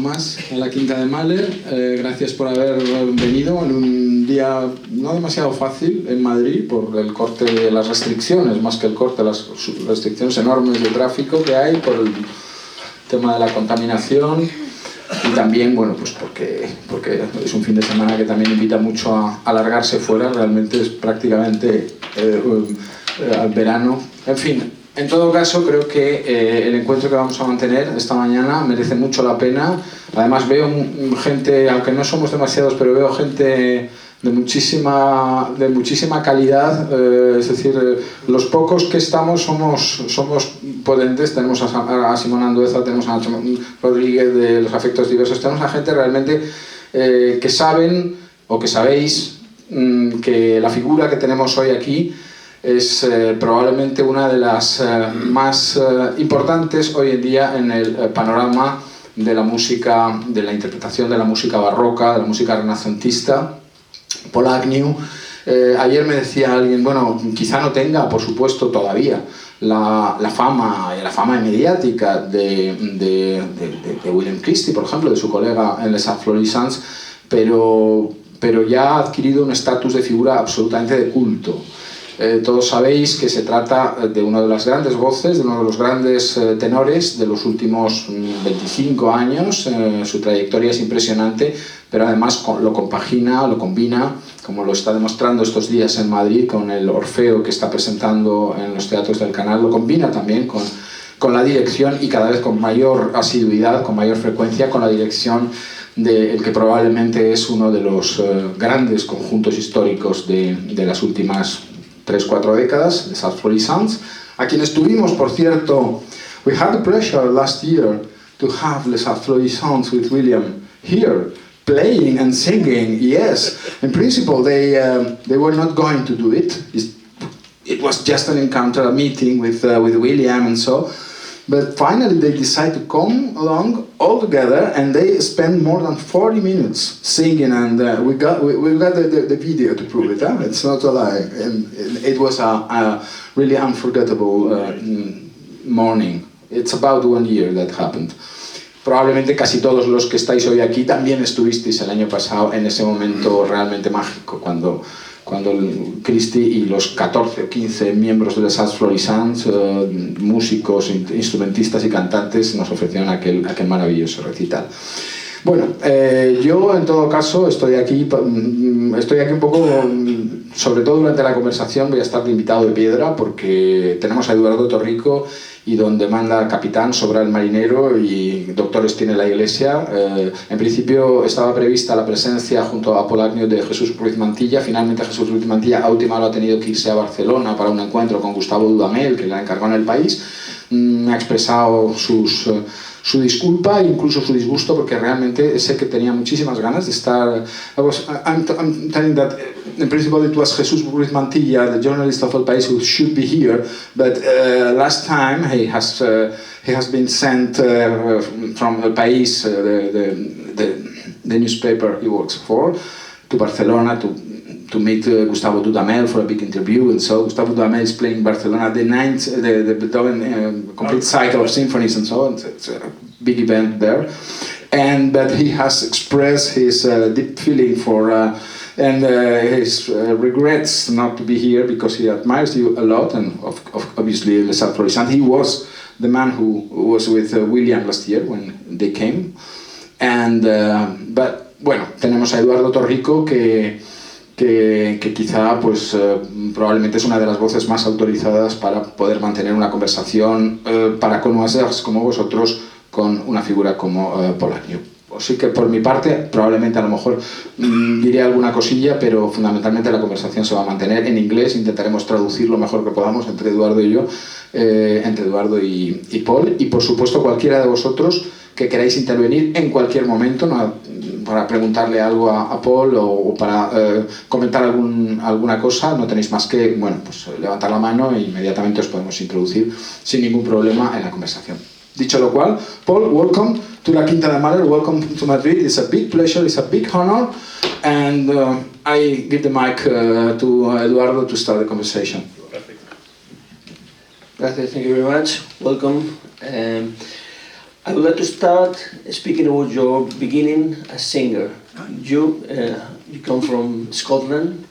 más a la Quinta de Mahler. Gracias por haber venido en un día no demasiado fácil en Madrid por el corte de las restricciones, más que el corte, las restricciones enormes de tráfico que hay por el tema de la contaminación y también, bueno, pues porque es un fin de semana que también invita mucho a alargarse fuera, realmente es prácticamente al verano, en fin. En todo caso, creo que el encuentro que vamos a mantener esta mañana merece mucho la pena. Además veo gente, aunque no somos demasiados, pero veo gente de muchísima calidad, es decir, los pocos que estamos somos potentes. Tenemos a Simón Andueza, tenemos a Nacho Rodríguez de Los Afectos Diversos, tenemos a gente realmente que saben o que sabéis que la figura que tenemos hoy aquí es probablemente una de las más importantes hoy en día en el panorama de la música, de la interpretación de la música barroca, de la música renacentista. Paul Agnew, ayer me decía alguien, bueno, quizá no tenga, por supuesto, todavía la fama mediática de William Christie, por ejemplo, de su colega en les Florissants, pero ya ha adquirido un estatus de figura absolutamente de culto. Todos sabéis que se trata de una de las grandes voces, de uno de los grandes tenores de los últimos 25 años. Su trayectoria es impresionante, pero además lo compagina, lo combina, como lo está demostrando estos días en Madrid con el Orfeo que está presentando en los teatros del Canal, lo combina también con la dirección y cada vez con mayor asiduidad, con mayor frecuencia, con la dirección del que probablemente es uno de los grandes conjuntos históricos de las últimas 3-4 décadas, de Florissants, a quienes tuvimos, por cierto, we had the pleasure last year to have les Florissants with William here, playing and singing. Yes, in principle they were not going to do it. It was just an encounter, a meeting with William and so. But finally they decided to come along all together, and they spent more than 40 minutes singing, and we got the video to prove it. Huh? It's not a lie. And it was a really unforgettable morning. It's about 1 year that happened. Probablemente casi todos los que estáis hoy aquí también estuvisteis el año pasado en ese momento realmente mágico, cuando Christie y los 14 o 15 miembros de les Florissants, músicos, instrumentistas y cantantes, nos ofrecieron aquel maravilloso recital. Bueno, yo en todo caso estoy aquí un poco, sobre todo durante la conversación voy a estar de invitado de piedra porque tenemos a Eduardo Torrico y donde manda capitán sobra el marinero y doctores tiene la iglesia. En principio estaba prevista la presencia junto a Paul Agnew de Jesús Ruiz Mantilla. Finalmente Jesús Ruiz Mantilla a última hora ha tenido que irse a Barcelona para un encuentro con Gustavo Dudamel, que le encargó en el país. Me ha expresado su disculpa e incluso su disgusto porque realmente sé que tenía muchísimas ganas de estar. I'm telling that in principle it was Jesús Ruiz Mantilla, the journalist of El País, who should be here, but last time he has been sent from El País, the newspaper he works for, to Barcelona to meet Gustavo Dudamel for a big interview, and so Gustavo Dudamel is playing Barcelona the Beethoven complete cycle of symphonies and so on. It's a big event there, but he has expressed his deep feeling for and his regrets not to be here because he admires you a lot, and obviously les Florissants. He was the man who was with William last year when they came, but bueno, tenemos a Eduardo Torrico que quizá pues probablemente es una de las voces más autorizadas para poder mantener una conversación para conoceros como vosotros con una figura como Paul Agnew. Así que por mi parte probablemente a lo mejor diré alguna cosilla, pero fundamentalmente la conversación se va a mantener en inglés. Intentaremos traducir lo mejor que podamos entre Eduardo y yo, entre Eduardo y Paul, y por supuesto cualquiera de vosotros que queráis intervenir en cualquier momento, ¿no? Para preguntarle algo a Paul o para comentar alguna cosa, no tenéis más que pues levantar la mano e inmediatamente os podemos introducir sin ningún problema en la conversación. Dicho lo cual, Paul, welcome to la Quinta de Mahler, welcome to Madrid. It's a big pleasure, it's a big honor, and I give the mic to Eduardo to start the conversation. Perfect. Gracias, thank you very much. Welcome. I would like to start speaking about your beginning as singer. You come from Scotland,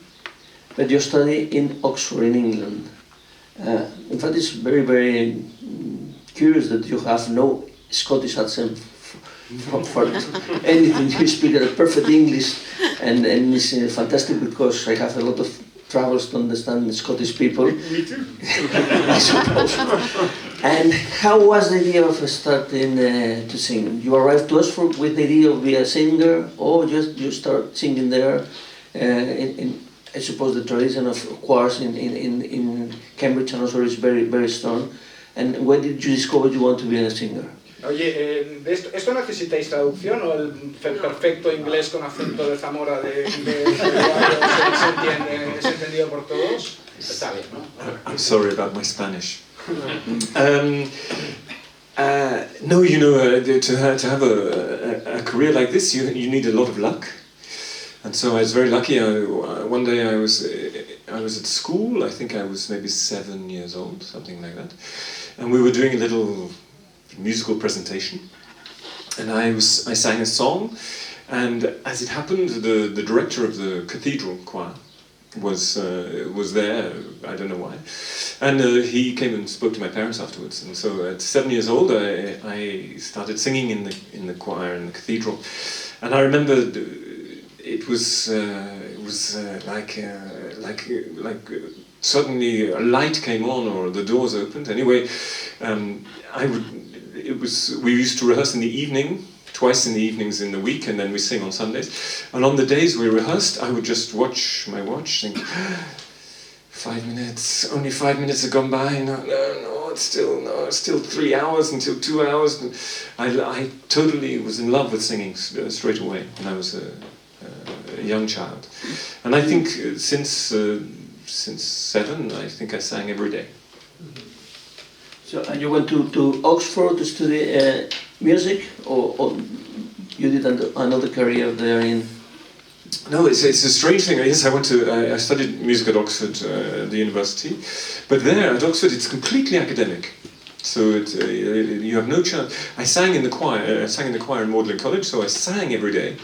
but you study in Oxford in England. In fact, it's very, very curious that you have no Scottish accent for anything. You speak a perfect English, and it's fantastic because I have a lot of troubles to understand Scottish people. Me too. I suppose. And how was the idea of starting to sing? You arrived to Oxford with the idea of being a singer, or just you start singing there? In I suppose the tradition of choirs in Cambridge and Oxford is very, very strong. And when did you discover you want to be a singer? Oye, ¿esto necesitáis traducción o el perfecto inglés con acento de Zamora de es entendido por todos? Está bien, ¿no? I'm sorry about my Spanish. No, you know, to have a career like this, you need a lot of luck. And so I was very lucky. One day I was at school. I think I was maybe 7 years old, something like that. And we were doing a little musical presentation, and I sang a song, and as it happened, the director of the cathedral choir was there. I don't know why, and he came and spoke to my parents afterwards. And so at 7 years old, I started singing in the choir in the cathedral, and I remember it was like suddenly a light came on or the doors opened. Anyway, we used to rehearse in the evening, twice in the evenings in the week, and then we sing on Sundays. And on the days we rehearsed, I would just watch my watch, think, 5 minutes, only 5 minutes have gone by, no, it's still 3 hours until 2 hours. And I totally was in love with singing straight away when I was a young child. And I think since 7, I think I sang every day. So, and you went to Oxford to study music, or you did another career there in? No, it's a strange thing. Yes, I studied music at Oxford, the university, but there at Oxford it's completely academic. So you have no chance. I sang in the choir. I sang in the choir in Magdalen College, so I sang every day.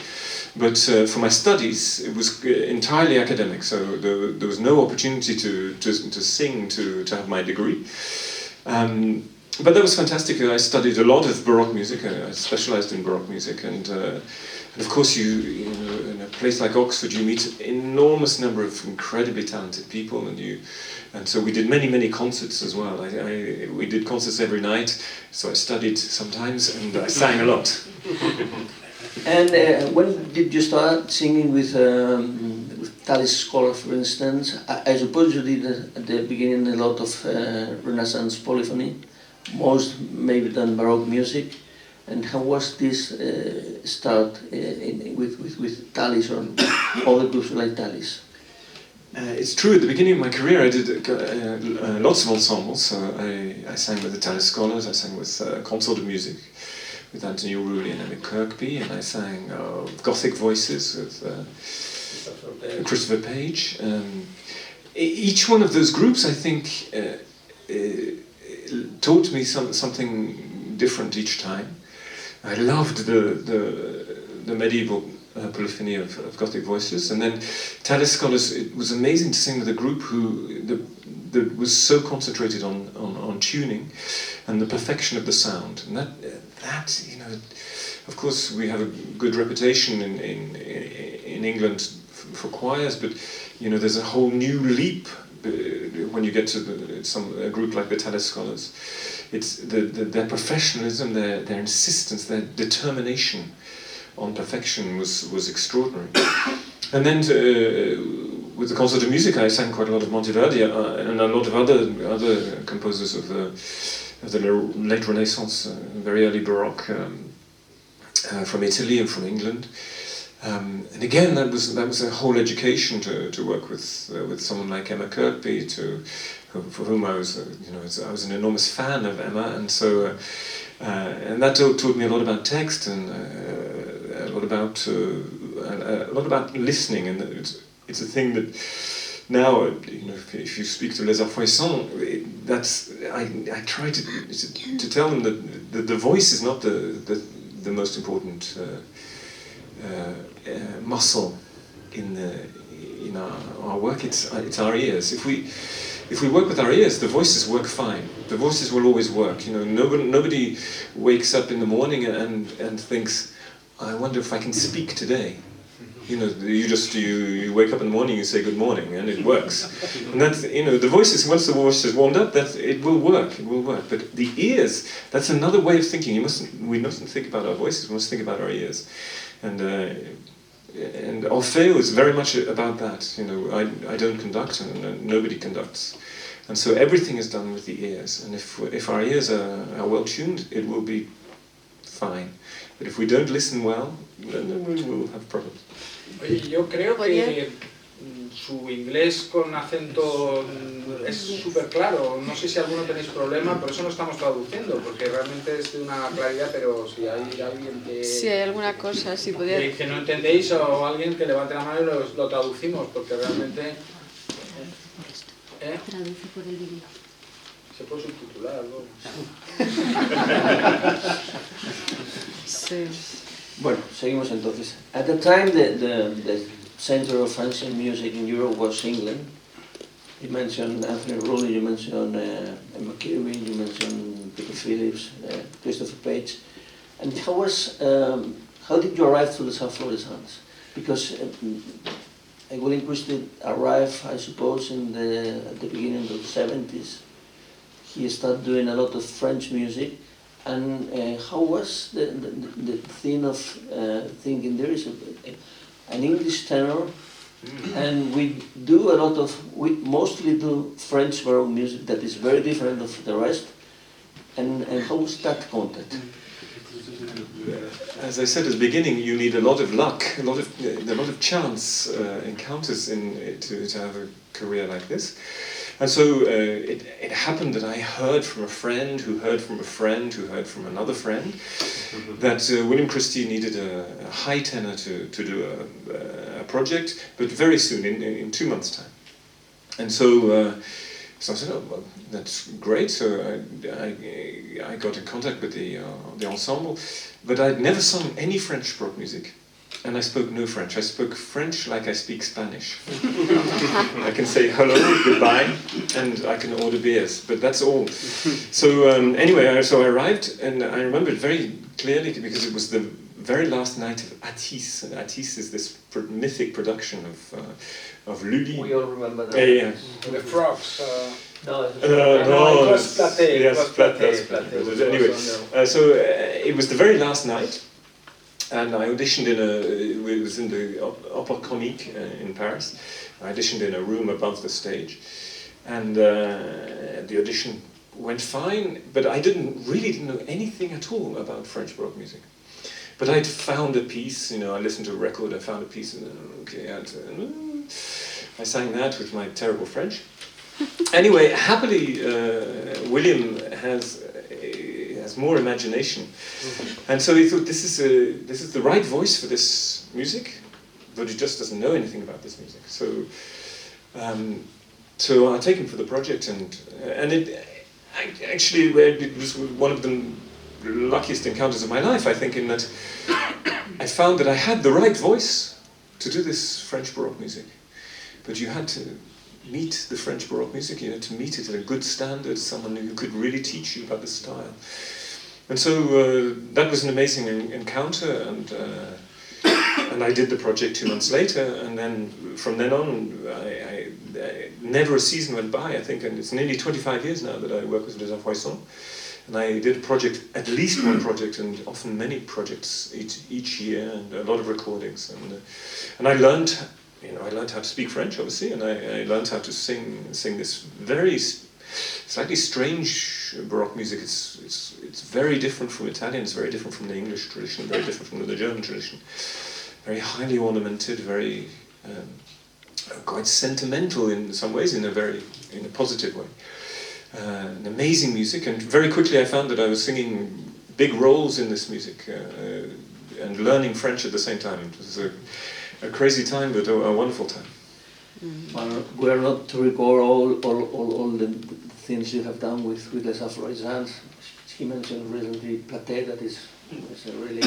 But for my studies, it was entirely academic. So there was no opportunity to sing to have my degree. But that was fantastic. I studied a lot of Baroque music. I specialized in Baroque music, and of course, you know, in a place like Oxford, you meet an enormous number of incredibly talented people, and so we did many concerts as well. We did concerts every night, so I studied sometimes, and I sang a lot. And when did you start singing with Thalys Scholar, for instance? I suppose you did at the beginning a lot of Renaissance polyphony, most maybe than Baroque music. And how was this start with Thalys or other groups like Thalys? It's true, at the beginning of my career I did lots of ensembles. So I sang with the Thalys Scholars, I sang with Consort of Music, with Anthony O'Rourke and Emma Kirkby, and I sang Gothic Voices with Christopher Page. Each one of those groups, I think, taught me something different each time. I loved the medieval polyphony of Gothic Voices, and then Thalys Scholars. It was amazing to sing with a group that was so concentrated on tuning and the perfection of the sound, and that you know, of course we have a good reputation in England for choirs, but you know there's a whole new leap when you get to a group like the Thalys Scholars. It's their professionalism, their insistence, their determination on perfection was extraordinary. And then with the Consort of Music, I sang quite a lot of Monteverdi and a lot of other composers of the late Renaissance, very early Baroque, from Italy and from England. And again, that was a whole education to work with someone like Emma Kirkby, for whom I was I was an enormous fan of Emma, and so and that taught me a lot about text and a lot about listening, and it's a thing now, if you speak to Les Florissants, I try to tell them that the voice is not the most important muscle in our work. It's our ears. If we work with our ears, the voices work fine. The voices will always work. Nobody wakes up in the morning and thinks, I wonder if I can speak today. You wake up in the morning, you say good morning, and it works. And that's, the voices, once the voice is warmed up, it will work. But the ears, that's another way of thinking. We mustn't think about our voices, we must think about our ears. And Orfeo is very much about that. I don't conduct, and nobody conducts. And so everything is done with the ears. And if our ears are well tuned, it will be fine. But if we don't listen well, then we will have problems. Oye, yo creo que su inglés con acento es súper claro. No sé si alguno tenéis problema, por eso no estamos traduciendo, porque realmente es de una claridad, pero si hay alguien que... Si hay alguna cosa, si podía... que no entendéis, o alguien que levante la mano y lo traducimos, porque realmente... Traduce por el vídeo. Se puede subtitular algo. Sí. Bueno, seguimos entonces. At the time, the center of French music in Europe was England. You mentioned Anthony Rowley, you mentioned Emma Kirby, you mentioned Peter Phillips, Christopher Page. And how did you arrive to the Florissants? Because William Christie arrived, I suppose, at the beginning of the 70s. He started doing a lot of French music. And how was the thing of thinking there is an English tenor, and we mostly do French baroque music that is very different of the rest. And how was that contact? As I said at the beginning, you need a lot of luck, a lot of chance encounters to have a career like this. And so it happened that I heard from a friend who heard from a friend who heard from another friend that William Christie needed a high tenor to do a project, but very soon, in 2 months' time. And so I said, oh, well, that's great. So I got in contact with the ensemble, but I'd never sung any French baroque music. And I spoke no French. I spoke French like I speak Spanish. I can say hello, goodbye, and I can order beers, but that's all. So anyway, so I arrived, and I remember it very clearly because it was the very last night of Atis. And Atis is this mythic production of Lully. We all remember that. Yeah. The frogs. No, it was Platé. Yes, Platé. Anyway, so it was the very last night. And I auditioned it was in the Opéra Comique in Paris. I auditioned in a room above the stage. And the audition went fine, but I didn't know anything at all about French baroque music. But I'd found a piece, I listened to a record, I found a piece, and I sang that with my terrible French. Anyway, happily, William has more imagination, and so he thought this is the right voice for this music, but he just doesn't know anything about this music. So I take him for the project, and it was one of the luckiest encounters of my life, I think, in that I found that I had the right voice to do this French Baroque music, but you had to meet the French Baroque music, to meet it at a good standard, someone who could really teach you about the style. And so that was an amazing encounter, and I did the project 2 months later, and then from then on, I never a season went by, I think, and it's nearly 25 years now that I work with Les Florissants, and I did a project, at least one project, and often many projects each year, and a lot of recordings, and I learned how to speak French, obviously, and I learned how to sing this very slightly strange Baroque music. It's very different from Italian, it's very different from the English tradition, very different from the German tradition. Very highly ornamented, very quite sentimental in some ways, in a positive way. An amazing music, and very quickly I found that I was singing big roles in this music and learning French at the same time. It was a crazy time, but a wonderful time. Well, we are not to record all the things you have done with Les Florissants. He mentioned recently Platé, that is a really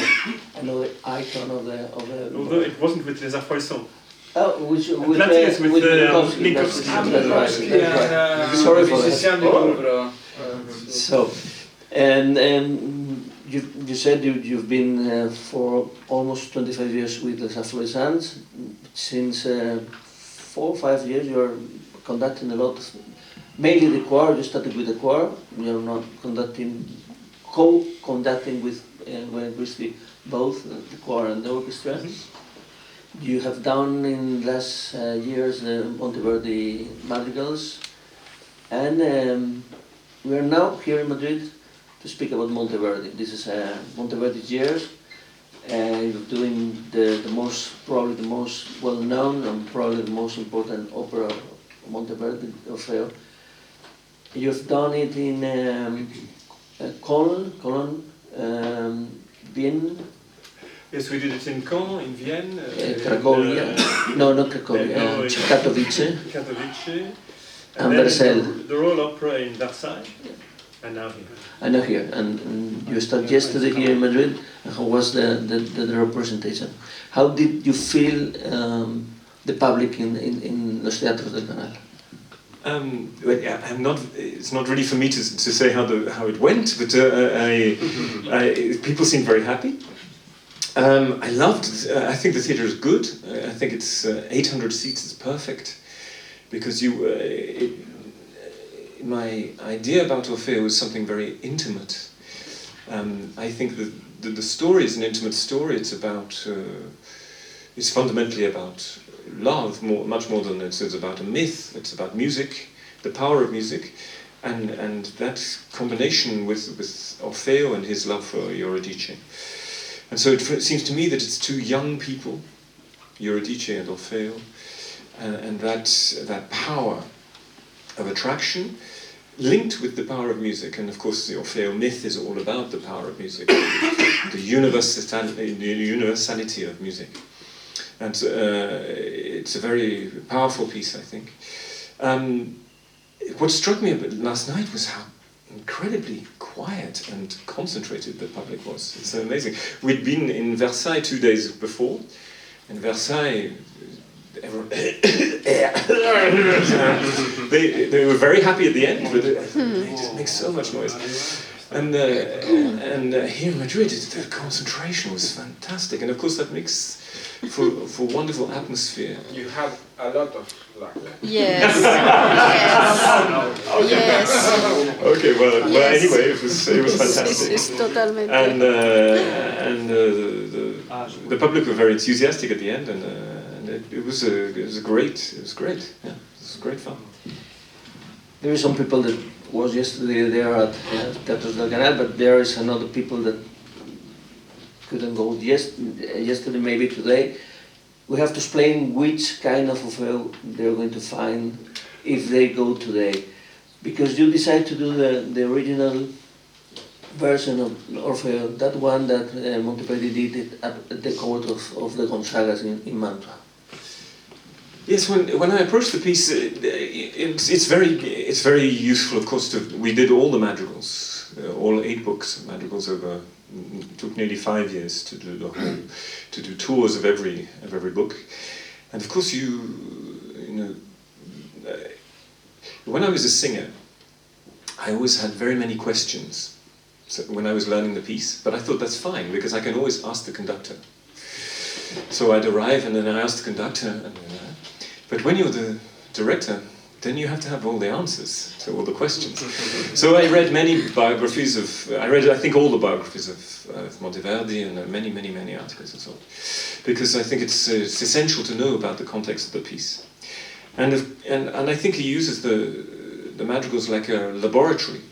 another icon of the. Although it wasn't with Les Florissants. Oh, with Platé is with Minkowski. Minkowski. That's right. Sorry for that. So, and you said you've been for almost 25 years with Les Florissants. Since 4 or 5 years you're conducting a lot, mainly the choir. You started with the choir. You're not co-conducting with Gwen Christie, both the choir and the orchestra. You have done in last years the Monteverdi madrigals, and we are now here in Madrid to speak about Monteverdi. This is Monteverdi's years. You're doing probably the most well-known and probably the most important opera of Monteverdi, Orfeo. You've done it in Cologne, Vienna. Yes, we did it in Caen, in Vienne. Cracovia. No, not Cracovia. Katowice. Katowice. And Versailles. The Royal Opera in Versailles. And now here. And now here. And you started yesterday here in Madrid. And how was the representation? How did you feel the public in Los Teatros del Canal? It's not really for me to say how it went, but people seemed very happy. I loved it. I think the theatre is good. I think it's 800 seats is perfect, because my idea about Orfeo is something very intimate. I think that the story is an intimate story. It's fundamentally about love, much more than it's about a myth. It's about music, the power of music, and that combination with Orfeo and his love for Eurydice. And so it seems to me that it's two young people, Eurydice and Orfeo, and that power of attraction linked with the power of music. And of course the Orfeo myth is all about the power of music, the universality of music. And it's a very powerful piece, I think. What struck me last night was how incredibly quiet and concentrated the public was. It's amazing. We'd been in Versailles 2 days before. In Versailles, they were very happy at the end, but they just make so much noise. And here in Madrid, the concentration was fantastic, and of course that makes for wonderful atmosphere. You had a lot of luck. Yes. Yes. Okay, well, Yes. Anyway, it was fantastic. Es totalmente. And the public were very enthusiastic at the end, and it was great. Yeah, it was great fun. There are some people that was yesterday there at Teatros del Canal, but there is another people that couldn't go yesterday, maybe today. We have to explain which kind of Orfeo they're going to find if they go today, because you decide to do the original version of Orfeo, that one that Monteverdi did at the court of the Gonzagas in Mantua. Yes, when I approached the piece, it's very useful, of course. We did all the madrigals, all 8 books of madrigals over. It took nearly 5 years to do to do tours of every book, and of course when I was a singer, I always had very many questions. So when I was learning the piece, but I thought that's fine because I can always ask the conductor. So I'd arrive and then I asked the conductor, but when you're the director, then you have to have all the answers to all the questions. So I read many biographies I think all the biographies of Monteverdi and many articles and so on. Because I think it's essential to know about the context of the piece. And I think he uses the madrigals like a laboratory,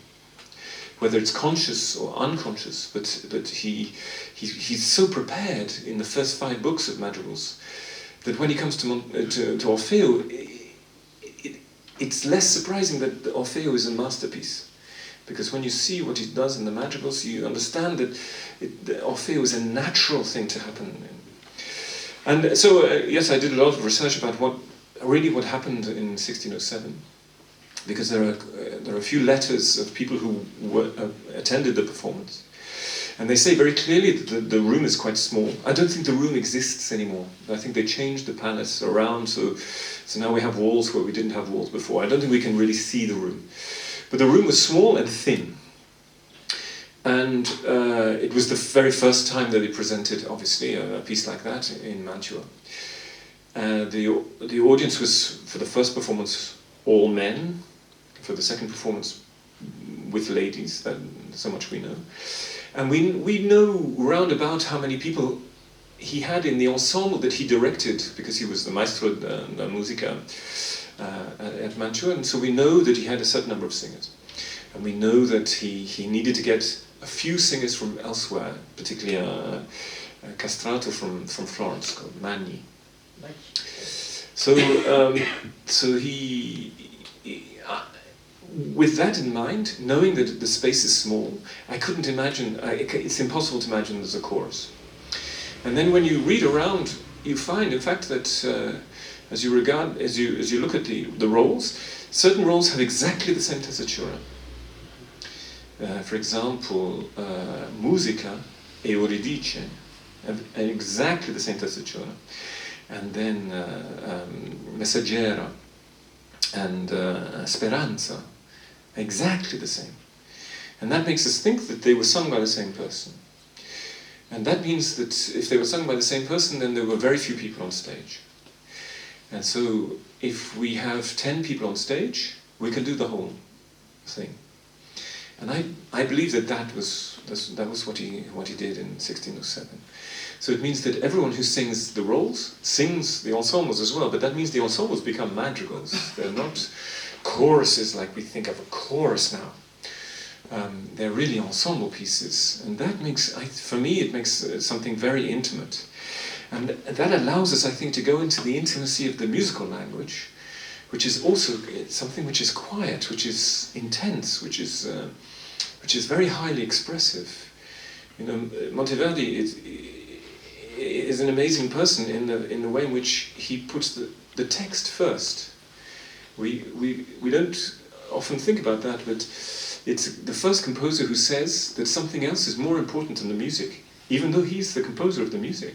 whether it's conscious or unconscious, but he's so prepared in the first 5 books of madrigals that when he comes to Orfeo, it's less surprising that Orfeo is a masterpiece, because when you see what he does in the madrigals, you understand that Orfeo is a natural thing to happen. And so, yes, I did a lot of research about really what happened in 1607, because there are a few letters of people who attended the performance, and they say very clearly that the room is quite small. I don't think the room exists anymore. I think they changed the palace around, so now we have walls where we didn't have walls before. I don't think we can really see the room. But the room was small and thin. And it was the very first time that they presented, obviously, a piece like that in Mantua. The audience was, for the first performance, all men. For the second performance, with ladies, so much we know. And we know round about how many people he had in the ensemble that he directed, because he was the maestro da musica at Mantua, and so we know that he had a certain number of singers. And we know that he needed to get a few singers from elsewhere, particularly a castrato from Florence called Magni. So he with that in mind, knowing that the space is small, I couldn't imagine, it's impossible to imagine there's a chorus. And then when you read around, you find, in fact, that as you look at the roles, certain roles have exactly the same tessitura. For example, musica e Euridice have exactly the same tessitura. And then messaggera and speranza, exactly the same. And that makes us think that they were sung by the same person. And that means that if they were sung by the same person, then there were very few people on stage. And so if we have 10 people on stage, we can do the whole thing. And I believe that was what he did in 1607. So it means that everyone who sings the roles sings the ensembles as well, but that means the ensembles become madrigals. They're not choruses like we think of a chorus now. They're really ensemble pieces, and that makes, for me, it makes something very intimate. And that allows us, I think, to go into the intimacy of the musical language, which is also something which is quiet, which is intense, which is very highly expressive. You know, Monteverdi is an amazing person in the way in which he puts the text first. We don't often think about that, but it's the first composer who says that something else is more important than the music, even though he's the composer of the music.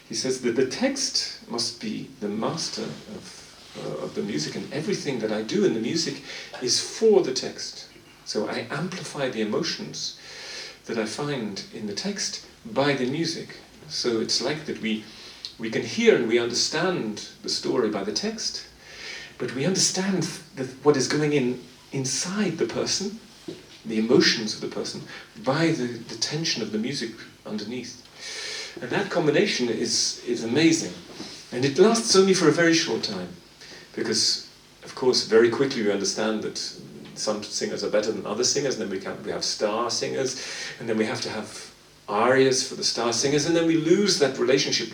He says that the text must be the master of the music, and everything that I do in the music is for the text. So I amplify the emotions that I find in the text by the music. So it's like that we can hear and we understand the story by the text, but we understand what is going inside the person, the emotions of the person, by the tension of the music underneath. And that combination is amazing. And it lasts only for a very short time, because, of course, very quickly we understand that some singers are better than other singers, and then we have star singers, and then we have to have arias for the star singers, and then we lose that relationship,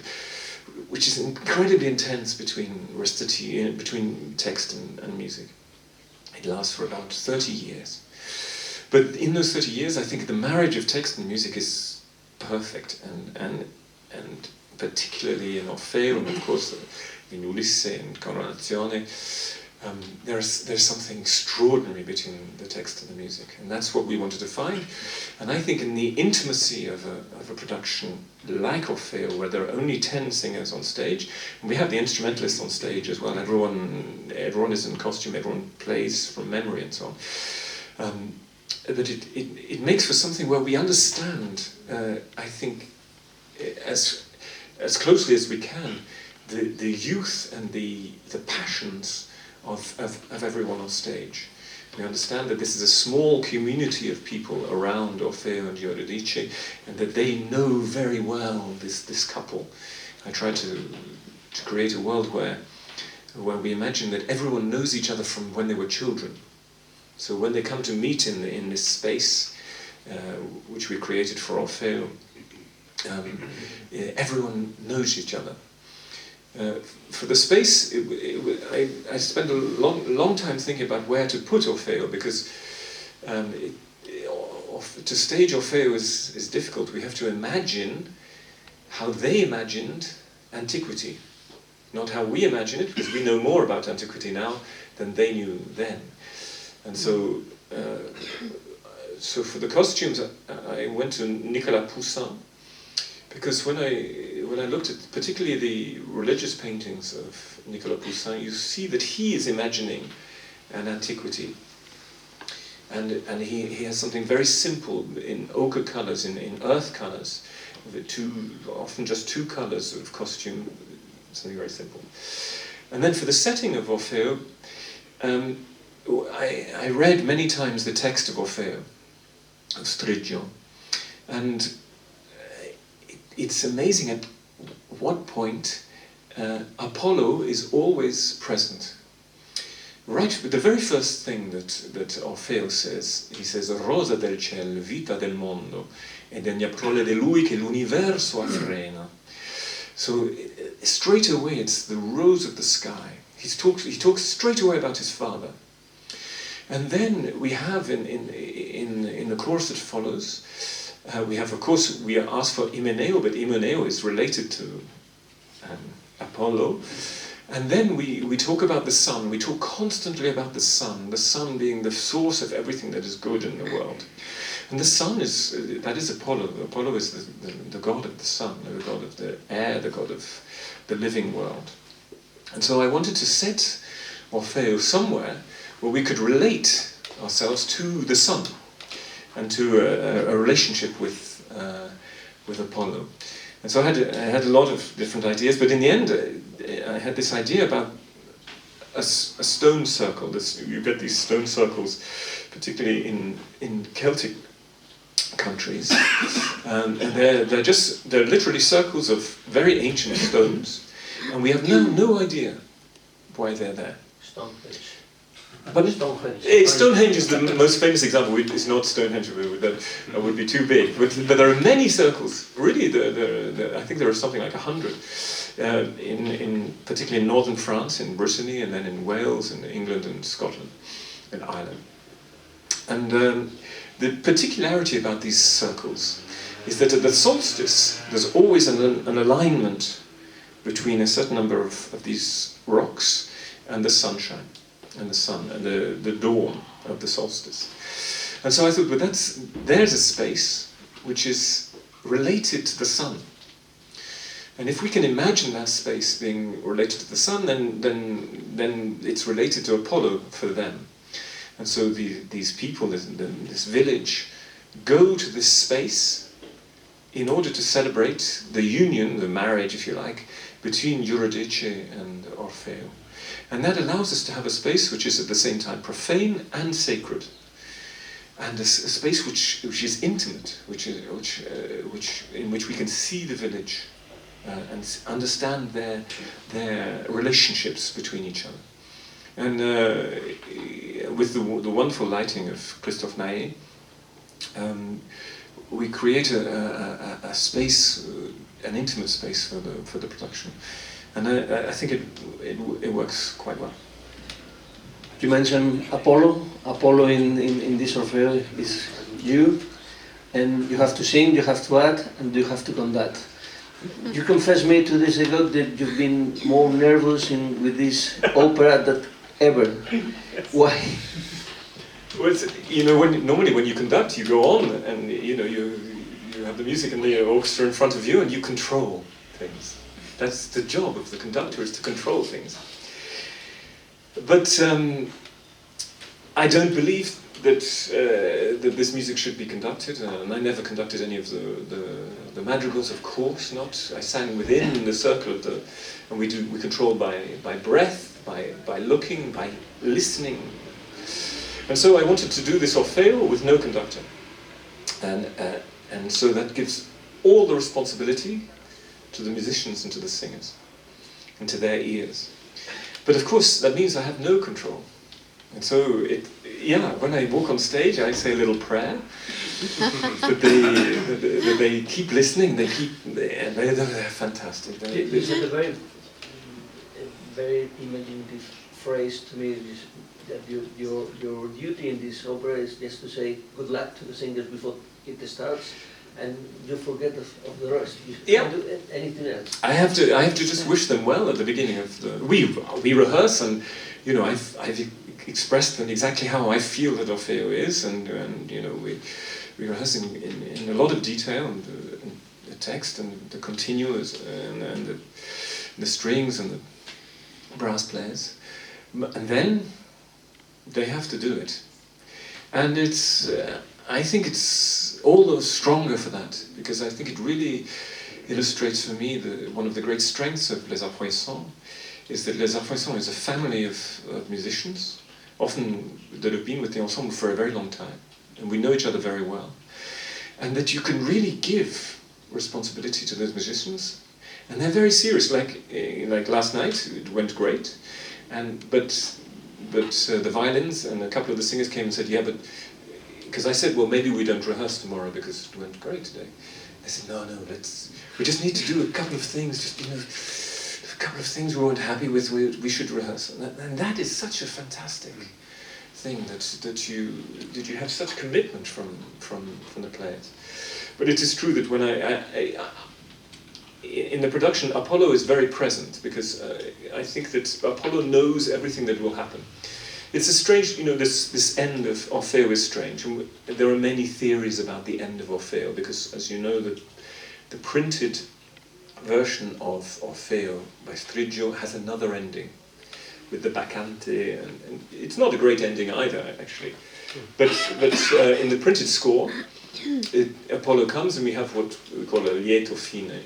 which is incredibly intense between text and music. It lasts for about 30 years. But in those 30 years, I think the marriage of text and music is perfect, and particularly in Orfeo, and of course in Ulisse and Coronazione, there's something extraordinary between the text and the music, and that's what we wanted to find. And I think in the intimacy of a production like Orfeo, where there are only 10 singers on stage, and we have the instrumentalists on stage as well, everyone is in costume, everyone plays from memory and so on. But it makes for something where we understand, I think, as closely as we can, the youth and the passions of everyone on stage. We understand that this is a small community of people around Orfeo and Euridice, and that they know very well this couple. I try to create a world where we imagine that everyone knows each other from when they were children. So when they come to meet in this space, which we created for Orfeo, everyone knows each other. For the space, I spent a long time thinking about where to put Orfeo, because to stage Orfeo is difficult. We have to imagine how they imagined antiquity. not how we imagine it, because we know more about antiquity now than they knew then. And so, so for the costumes, I went to Nicolas Poussin, because when I looked at particularly the religious paintings of Nicolas Poussin, you see that he is imagining an antiquity. And he has something very simple in ochre colours, in earth colours, often just two colours of costume, something very simple. And then for the setting of Orfeo, I read many times the text of Orfeo, of SCHERZO, and it's amazing at what point Apollo is always present. Right, but the very first thing that Orfeo says, he says, Rosa del cielo, vita del mondo, ed è prole di lui che l'universo affrena. So straight away it's the rose of the sky. He talks straight away about his father. And then we have in the chorus that follows, we have, of course, we are asked for Imeneo, but Imeneo is related to Apollo. And then we talk about the sun. We talk constantly about the sun being the source of everything that is good in the world. And the sun that is Apollo. Apollo is the god of the sun, the god of the air, the god of the living world. And so I wanted to set Orfeo somewhere where we could relate ourselves to the sun and to a relationship with Apollo. And so I had a lot of different ideas, but in the end I had this idea about a stone circle. You get these stone circles, particularly in Celtic countries, and they're literally circles of very ancient stones, and we have no idea why they're there. Stonehenge. But Stonehenge. Stonehenge is the most famous example. It's not Stonehenge, that would be too big. But there are many circles. Really, I think there are something like 100, particularly in northern France, in Brittany, and then in Wales, and England, and Scotland, and Ireland. And the particularity about these circles is that at the solstice, there's always an alignment between a certain number of these rocks and the sunshine. And the sun, and the dawn of the solstice. And so I thought, well, there's a space which is related to the sun. And if we can imagine that space being related to the sun, then it's related to Apollo for them. And so these people, this village, go to this space in order to celebrate the union, the marriage, if you like, between Eurydice and Orfeo. And that allows us to have a space which is at the same time profane and sacred, and a space which is intimate, in which we can see the village and understand their relationships between each other. And with the wonderful lighting of Christophe Naé, we create a space, an intimate space for the production. And I think it works quite well. You mentioned Apollo. Apollo in this Orfeo is you, and you have to sing, you have to act, and you have to conduct. You confessed me 2 days ago that you've been more nervous with this opera than ever. Why? Well, normally when you conduct, you go on, and you have the music and the orchestra in front of you, and you control things. That's the job of the conductor, is to control things. But I don't believe that this music should be conducted, and I never conducted any of the madrigals, of course not. I sang within the circle of and we control by breath, by looking, by listening. And so I wanted to do this Orfeo with no conductor, and so that gives all the responsibility to the musicians and to the singers, and to their ears. But of course, that means I have no control. And so, when I walk on stage, I say a little prayer, that they keep listening, they're fantastic. You said a very imaginative phrase to me, that your duty in this opera is just to say good luck to the singers before it starts, and you forget of the rest. You Yeah. can't do anything else. I have to just wish them well at the beginning of the. We rehearse, and you know I've expressed them exactly how I feel that Orfeo is, and you know we rehearse in a lot of detail, and the text and the continuous and the strings and the brass players, and then they have to do it, and it's. I think it's all the stronger for that, because I think it really illustrates for me one of the great strengths of Les Arpoissants is that Les Arpoissants is a family of musicians, often that have been with the ensemble for a very long time, and we know each other very well, and that you can really give responsibility to those musicians, and they're very serious. Like last night, it went great, but the violins and a couple of the singers came and said, yeah, but. Because I said, well, maybe we don't rehearse tomorrow because it went great today. They said, no, we just need to do a couple of things, just, you know, a couple of things we weren't happy with, we should rehearse. And that is such a fantastic thing, that you have such commitment from the players. But it is true that when in the production, Apollo is very present, because I think that Apollo knows everything that will happen. It's a strange, you know, this end of Orfeo is strange. And there are many theories about the end of Orfeo, because, as you know, the printed version of Orfeo by Striggio has another ending, with the Bacchante, and it's not a great ending either, actually. But in the printed score, Apollo comes, and we have what we call a lieto fine,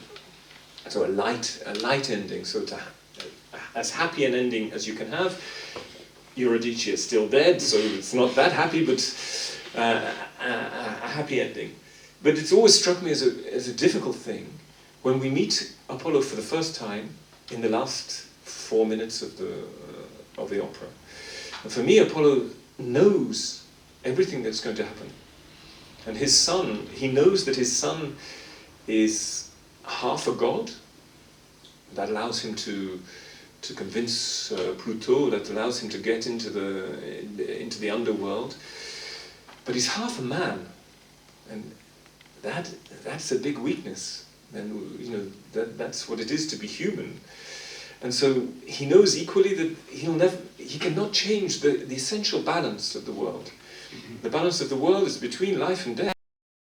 so a light ending, so as happy an ending as you can have. Eurydice is still dead, so it's not that happy, but a happy ending. But it's always struck me as a difficult thing when we meet Apollo for the first time in the last 4 minutes of the opera. And for me, Apollo knows everything that's going to happen. And his son, he knows that his son is half a god. That allows him to convince Pluto, that allows him to get into the underworld. But he's half a man, and that's a big weakness. And you know that's what it is to be human. And so he knows equally that he cannot change the essential balance of the world. The balance of the world is between life and death.